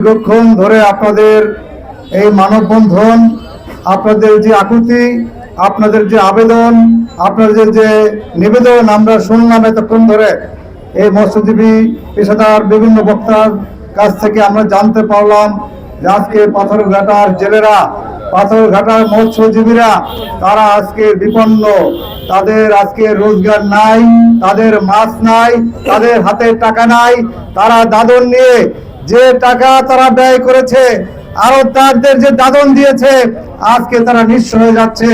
দীর্ঘক্ষণ ধরে আপনাদের এই মানববন্ধন, আপনাদের যে আকুতি, আপনাদের যে আবেদন, আপনাদের যে নিবেদন আমরা শুনলাম এতক্ষণ ধরে, এই মৎস্যজীবী পেশাদার বিভিন্ন বক্তার কাছ থেকে আমরা জানতে পারলাম যে আজকে পাথরঘাটার জেলেরা, পাথরঘাটার মৎস্যজীবীরা তারা আজকে বিপন্ন। তাদের আজকে রোজগার নাই, তাদের মাছ নাই, তাদের হাতে টাকা নাই। তারা দাদন নিয়ে যে টাকা তারা ব্যয় করেছে, আড়তদারদের যে দাদন দিয়েছে, আজকে তারা নিঃস্ব হয়ে যাচ্ছে।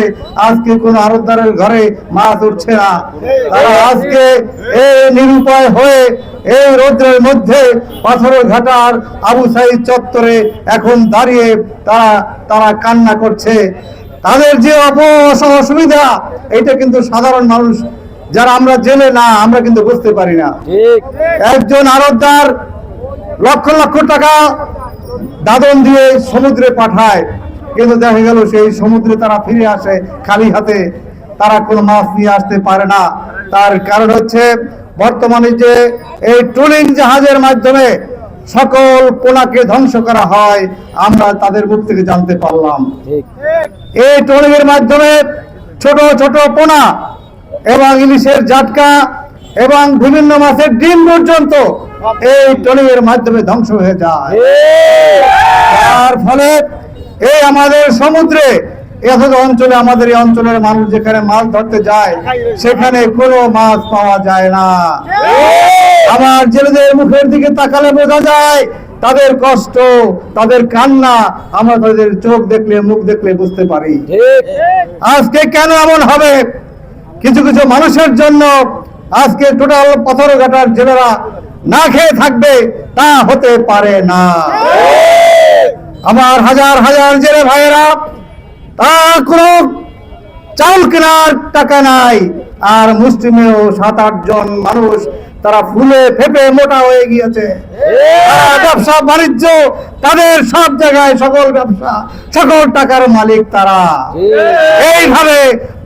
আজকে কোন আড়তদারের ঘরে মাছ উঠছে না। তারা আজকে এই নিরুপায় হয়ে এই রৌদ্রের মধ্যে পাথরঘাটার আবু সাইদ চত্বরে এখন দাঁড়িয়ে তারা কান্না করছে। তাদের যে অসুবিধা, এটা কিন্তু সাধারণ মানুষ যারা আমরা জেলে না, আমরা কিন্তু বুঝতে পারি না। একজন আড়তদার লক্ষ লক্ষ টাকা দাদন দিয়ে সমুদ্রে পাঠায়, কিন্তু দেখা গেল সেই সমুদ্রে তারা ফিরে আসে খালি হাতে। তারা কোনো মাছ নিয়ে আসতে পারে না। তার কারণ হচ্ছে বর্তমানে যে এই ট্রলিং জাহাজের মাধ্যমে সকল পোনাকে ধ্বংস করা হয়, আমরা তাদের মুখ থেকে জানতে পারলাম। এই ট্রলিং এর মাধ্যমে ছোট ছোট পোনা এবং ইলিশের জাটকা এবং বিভিন্ন মাছের ডিম পর্যন্ত এই ট্রলিং এর মাধ্যমে ধ্বংস হয়ে যায়। তার ফলে এই আমাদের সমুদ্রে অঞ্চলে, আমাদের এই অঞ্চলের মানুষ যেখানে মাছ ধরতে যায়, সেখানে কোনো মাছ পাওয়া যায় না। আমার জেলেদের মুখের দিকে তাকালে বোঝা যায় তাদের কষ্ট, তাদের কান্না। আমরা তাদের চোখ দেখলে, মুখ দেখলে বুঝতে পারি। আজকে কেন এমন হবে? কিছু কিছু মানুষের জন্য আজকে টোটাল পাথরঘাটার জেলেরা না খেয়ে থাকবে, তা হতে পারে না। আমার হাজার হাজার জেলে ভাইয়েরা, তার কোনো চাউল কেনার টাকা নাই, আর মুসলিমেও 7-8 জন মানুষ তারা ফুলে ফেপে মোটা হয়ে গিয়েছে। ব্যবসা বাণিজ্য তাদের সব জায়গায়, সকল ব্যবসা, সকল টাকার মালিক তারা। এইভাবে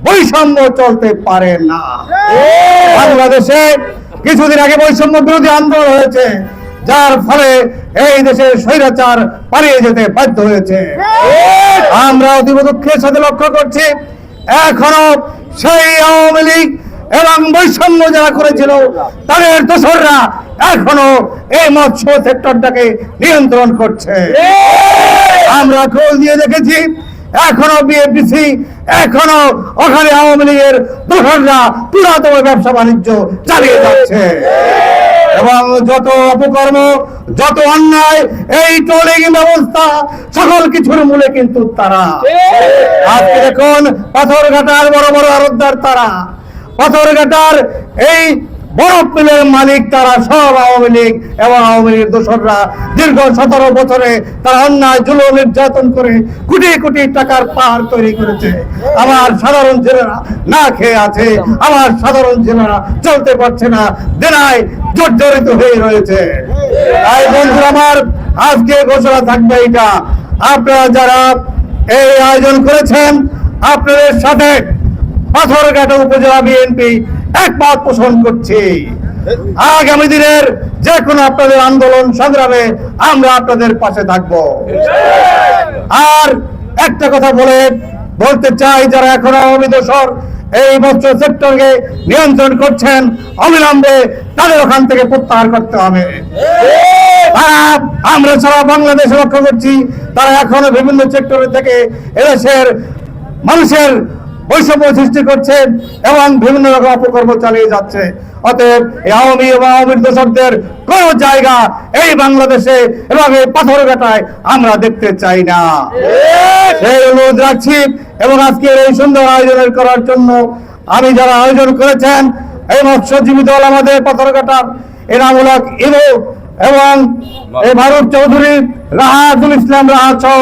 বৈষম্য চলতে পারে না। বাংলাদেশে কিছুদিন আগে বৈষম্য বিরোধী আন্দোলন হয়েছে, যার ফলে এই দেশের স্বৈরাচার পালিয়ে যেতে বাধ্য হয়েছে। আমরা অতীব দুঃখের সাথে লক্ষ্য করছি, এখনো সেই আওয়ামী লীগ এবং বৈষম্য যারা করেছিল তাদের দোসররা এখনো এই মৎস্য সেক্টরটাকে নিয়ন্ত্রণ করছে। আমরা খোঁজ দিয়ে দেখেছি, এখনো বিএফডিসি, এখনো ওখানে আওয়ামী লীগের দোসররা পুরাতন ব্যবসা বাণিজ্য চালিয়ে যাচ্ছে। এবং যত অপকর্ম, যত অন্যায়, এই ট্রলিং ব্যবস্থা, সকল কিছুর মূলে কিন্তু তারা। আজকে দেখুন পাথরঘাটার বড় বড় আড়তদার তারা, পাথরঘাটার এই বরফ মিলের মালিক তারা, সব আওয়ামী লীগ এবং আওয়ামী লীগের দোসররা। দীর্ঘ 17 বছরে তারা অন্যায় জুলুম নির্যাতন করে কোটি কোটি টাকার পাহাড় তৈরি করেছে। আমার সাধারণ জেলেরা না খেয়ে আছে, আমার সাধারণ জেলেরা চলতে পারছে না, দেনায় জর্জরিত হয়ে রয়েছে। তাই বন্ধুরা আমার, আজকে ঘোষণা থাকবে এটা, আপনারা যারা এই আয়োজন করেছেন, আপনাদের সাথে পাথরঘাটা উপজেলা বিএনপি একমত পোষণ করছি। আগামী দিনের যে কোনো আপনাদের আন্দোলন সংগ্রামে আমরা আপনাদের পাশে থাকব। আর একটা কথা বলতে চাই, যারা এখন আওয়ামী দোসর এই মৎস্য সেক্টরকে নিয়ন্ত্রণ করছেন, অবিলম্বে তাদের ওখান থেকে প্রত্যাহার করতে হবে। আমরা সারা বাংলাদেশে লক্ষ্য করছি, তারা এখনো বিভিন্ন সেক্টরে থেকে এদেশের মানুষের বৈষম্য সৃষ্টি করছে এবং বিভিন্ন রকম অপকর্ম চালিয়ে যাচ্ছে। অতএব আওয়ামী এবং আওয়ামীর দোসরদের কোন জায়গা এই বাংলাদেশে এবং এই পাথরঘাটায় আমরা দেখতে চাই না। সেই অনুরোধ রাখছি। এবং আজকের এই সুন্দর আয়োজনের করার জন্য আমি যারা আয়োজন করেছেন, এই মৎস্যজীবী দল আমাদের পাথরঘাটার এনামূলক ইভো এবং এই ফারুক চৌধুরী, রাহাতুল ইসলাম রাহাত সহ,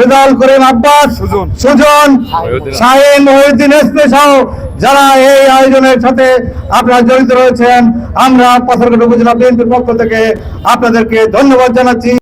রেজাউল করিম আব্বাস, সুজন, শাহিন, মহিউদ্দিন এসপি সহ যারা এই আয়োজনের সাথে আপনারা জড়িত রয়েছেন, আমরা পাথরঘাটা উপজেলা বিএনপির পক্ষ থেকে আপনাদেরকে ধন্যবাদ জানাচ্ছি।